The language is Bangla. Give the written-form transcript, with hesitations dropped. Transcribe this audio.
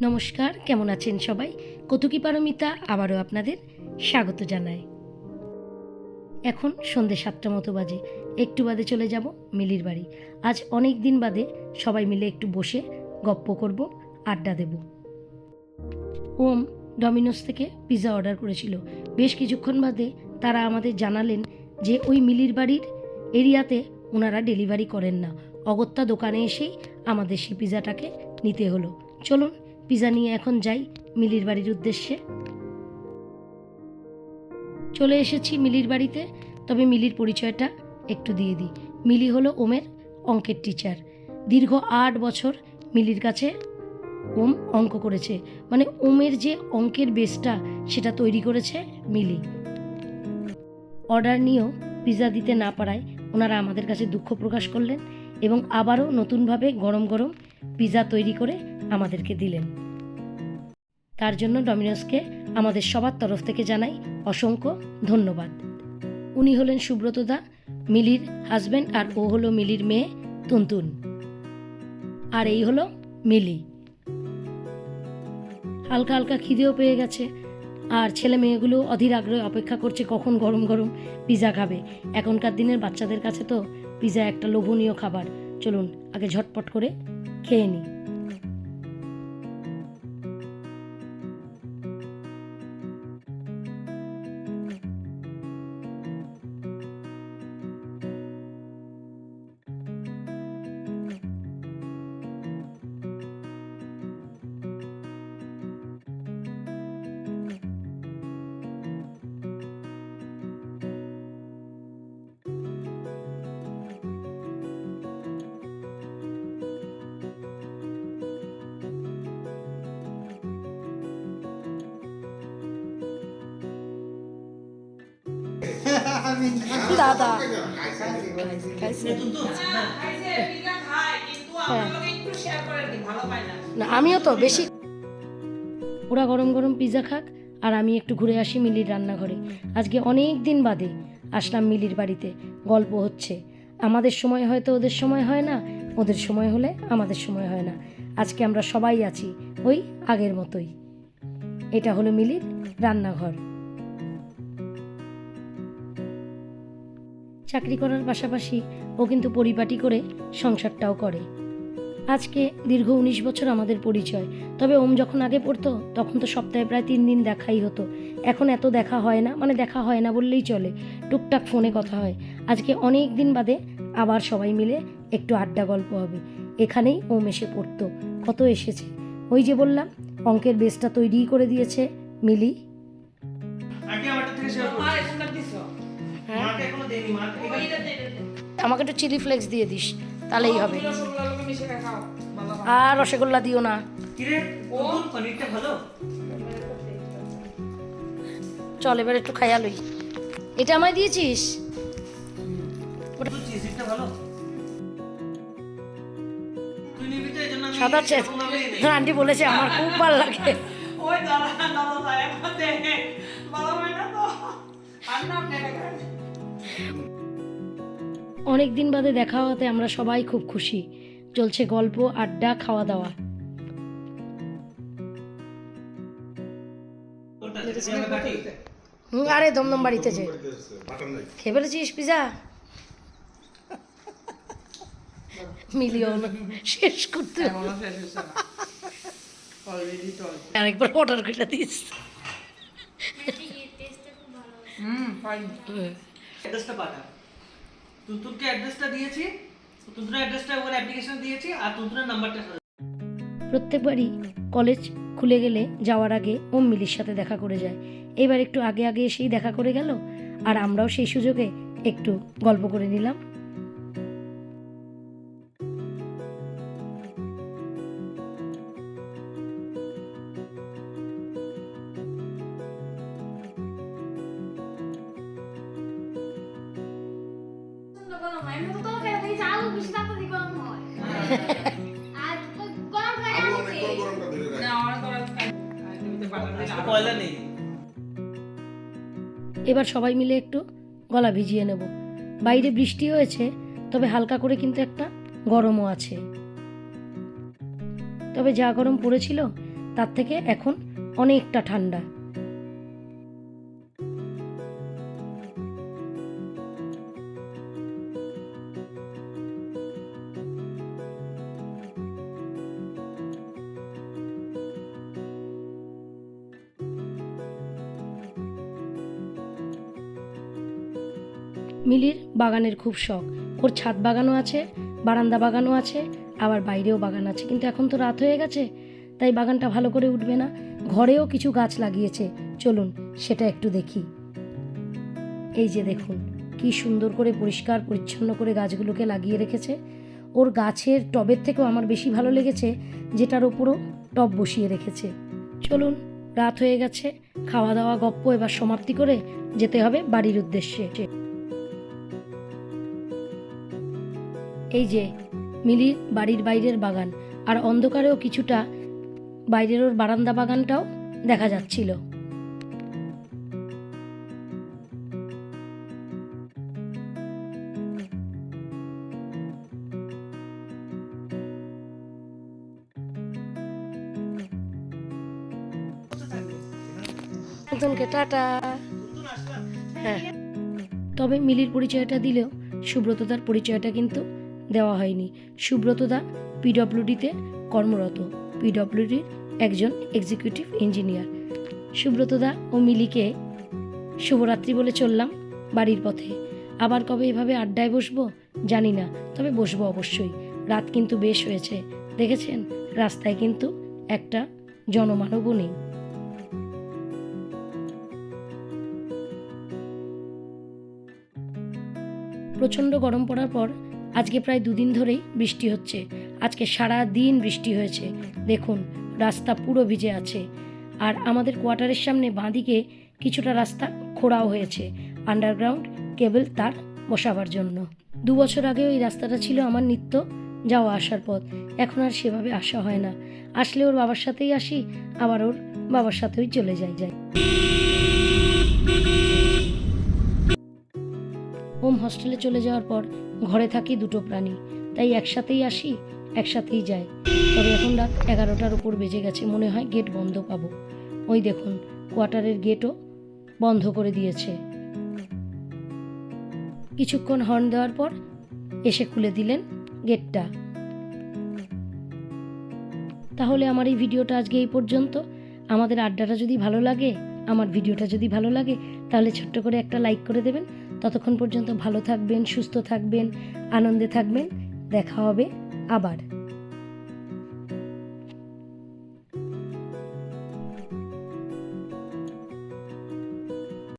নমস্কার, কেমন আছেন সবাই? কৌতুকি পারমিতা আবারও আপনাদের স্বাগত জানাই। এখন সন্ধে 7টা মতো বাজে। একটু বাদে চলে যাব মিলির বাড়ি। আজ অনেক দিন বাদে সবাই মিলে একটু বসে গপ্প করব, আড্ডা দেব। ওম ডমিনোস থেকে পিৎজা অর্ডার করেছিল। বেশ কিছুক্ষণ বাদে তারা আমাদের জানালেন যে ওই মিলির বাড়ির এরিয়াতে ওনারা ডেলিভারি করেন না। অগত্যা দোকানে এসেই আমাদের সেই পিৎজাটাকে নিতে হলো। চলুন পিৎজা নিয়ে এখন যাই মিলির বাড়ির উদ্দেশ্যে। চলে এসেছি মিলির বাড়িতে। তবে মিলির পরিচয়টা একটু দিয়ে দিই। মিলি হলো ওমের অঙ্কের টিচার। দীর্ঘ 8 বছর মিলির কাছে ওম অঙ্ক করেছে। মানে ওমের যে অঙ্কের বেসটা সেটা তৈরি করেছে মিলি। অর্ডার নিয়েও পিৎজা দিতে না পারায় ওনারা আমাদের কাছে দুঃখ প্রকাশ করলেন এবং আবারও নতুনভাবে গরম গরম পিৎজা তৈরি করে আমাদেরকে দিলেন। তার জন্য ডমিনোসকে আমাদের সবার তরফ থেকে জানাই অসংখ্য ধন্যবাদ। উনি হলেন সুব্রতদা, মিলির হাজব্যান্ড, আর ও হলো মিলির মেয়ে তুনতুন, আর এই হলো মিলি। হালকা হালকা খিদেও পেয়ে গেছে, আর ছেলে মেয়েগুলো অধীর আগ্রহে অপেক্ষা করছে কখন গরম গরম পিৎজা খাবে। এখনকার দিনের বাচ্চাদের কাছে তো পিৎজা একটা লোভনীয় খাবার। চলুন আগে ঝটপট করে খেয়ে নিই। দাদা না, আমিও তো বেশি। ওরা গরম গরম পিৎজা খাক আর আমি একটু ঘুরে আসি মিলির রান্নাঘরে। আজকে অনেক দিন বাদে আসলাম মিলির বাড়িতে। গল্প হচ্ছে। আমাদের সময় হয়তো ওদের সময় হয় না, ওদের সময় হলে আমাদের সময় হয় না। আজকে আমরা সবাই আছি ওই আগের মতোই। এটা হলো মিলির রান্নাঘর। চাকরি করার পাশাপাশি ও কিন্তু পরিপাটি করে সংসারটাও করে। আজকে দীর্ঘ 19 বছর আমাদের পরিচয়। তবে ওম যখন আগে পড়তো তখন তো সপ্তাহে প্রায় 3 দিন দেখাই হতো। এখন এত দেখা হয় না, মানে দেখা হয় না বললেই চলে। টুকটাক ফোনে কথা হয়। আজকে অনেক দিন বাদে আবার সবাই মিলে একটু আড্ডা গল্প হবে। এখানেই ওম এসে পড়তো। কত এসেছে। ওই যে বললাম অঙ্কের বেসটা তৈরি করে দিয়েছে মিলি। আমাকে একটু চিলি ফ্লেক্স দিয়ে দিস, তাহলেই হবে। আর রসগোল্লা দিও না। চল এবার একটু খাইয়া লই। এটা আমায় দিয়েছিস? সাদা চেক আন্টি বলেছে আমার খুব ভালো লাগে। অনেক দিন বাদে দেখা হওয়াতে আমরা সবাই খুব খুশি। চলছে গল্প, আড্ডা, খাওয়া দাওয়া। আরে দমদম বাড়িতেছে। খেয়ে ফেলেছিস পিজা? মিলিয়ন শেষ করতে আরেকবার অর্ডার করে দিস। তুনতুনকে অ্যাড্রেসটা দিয়েছি, তুনতুনের অ্যাড্রেসটা ওর অ্যাপ্লিকেশন দিয়েছি আর তুনতুনের নাম্বারটা। প্রত্যেকবারই কলেজ খুলে গেলে যাওয়ার আগে ওম মিলির সাথে দেখা করে যায়। এবার একটু আগে আগে এসেই দেখা করে গেল, আর আমরাও সেই সুযোগে একটু গল্প করে নিলাম। এবার সবাই মিলে একটু গলা ভিজিয়ে নেব। বাইরে বৃষ্টি হয়েছে, তবে হালকা করে কিন্তু একটা গরমও আছে। তবে যা গরম পড়েছিল তার থেকে এখন অনেকটা ঠান্ডা। মিলির বাগানের খুব শখ, ওর ছাদ বাগানও আছে, বারান্দা বাগানও আছে, আবার বাইরেও বাগান আছে, কিন্তু এখন তো রাত হয়ে গেছে তাই বাগানটা ভালো করে উঠবে না। ঘরেও কিছু গাছ লাগিয়েছে, চলুন সেটা একটু দেখি। এই যে দেখুন কি সুন্দর করে পরিষ্কার পরিচ্ছন্ন করে গাছগুলোকে লাগিয়ে রেখেছে। ওর গাছের টবের থেকেও আমার বেশি ভালো লেগেছে যেটার ওপরও টব বসিয়ে রেখেছে। চলুন, রাত হয়ে গেছে, খাওয়া দাওয়া গপ্প এবার সমাপ্তি করে যেতে হবে বাড়ির উদ্দেশ্যে। এই যে মিলির বাড়ির বাইরের বাগান, আর অন্ধকারেও কিছুটা বাইরের ওর বারান্দা বাগানটাও দেখা যাচ্ছিল। নতুনকে টাটা। হ্যাঁ, তবে মিলির পরিচয়টা দিলেও সুব্রতদার পরিচয়টা কিন্তু দেওয়া হয়নি। সুব্রতদা পিডব্লিউডিতে কর্মরত, পিডব্লিউডির একজন এক্সিকিউটিভ ইঞ্জিনিয়ার। সুব্রতদা ও মিলিকে শুভরাত্রি বলে চললাম বাড়ির পথে। আবার কবে এভাবে আড্ডায় বসবো জানি না, তবে বসবো অবশ্যই। রাত কিন্তু বেশ হয়েছে, দেখেছেন রাস্তায় কিন্তু একটা জনমানবও নেই। প্রচণ্ড গরম পড়ার পর আজকে প্রায় 2 দিন ধরেই বৃষ্টি হচ্ছে। আজকে সারা দিন বৃষ্টি হয়েছে, দেখুন রাস্তা পুরো ভিজে আছে। আর আমাদের কোয়ার্টারের সামনে বাঁদিকে কিছুটা রাস্তা খোঁড়াও হয়েছে আন্ডারগ্রাউন্ড কেবল তার বসাবার জন্য। 2 বছর আগে ওই রাস্তাটা ছিল আমার নিত্য যাওয়া আসার পথ, এখন আর সেভাবে আসা হয় না। আসলে ওর বাবার সাথেই আসি, আবার ওর বাবার সাথেই চলে যাই। ওম হস্টেলে চলে যাওয়ার পর ঘরে থাকি 2টো প্রাণী, তাই একসাথেই আসি একসাথেই যাই। তবে এখন রাত 11টার উপর বেজে গেছে, মনে হয় গেট বন্ধ পাবো। ওই দেখুন কোয়ার্টারের গেটও বন্ধ করে দিয়েছে। কিছুক্ষণ হর্ন দেওয়ার পর এসে খুলে দিলেন গেটটা। তাহলে আমার এই ভিডিওটা আজকে এই পর্যন্ত। আমাদের আড্ডাটা যদি ভালো লাগে, আমার ভিডিওটা যদি ভালো লাগে, তাহলে ছোট্ট করে একটা লাইক করে দেবেন। ততক্ষণ পর্যন্ত ভালো থাকবেন, সুস্থ থাকবেন, আনন্দে থাকবেন। দেখা হবে আবার।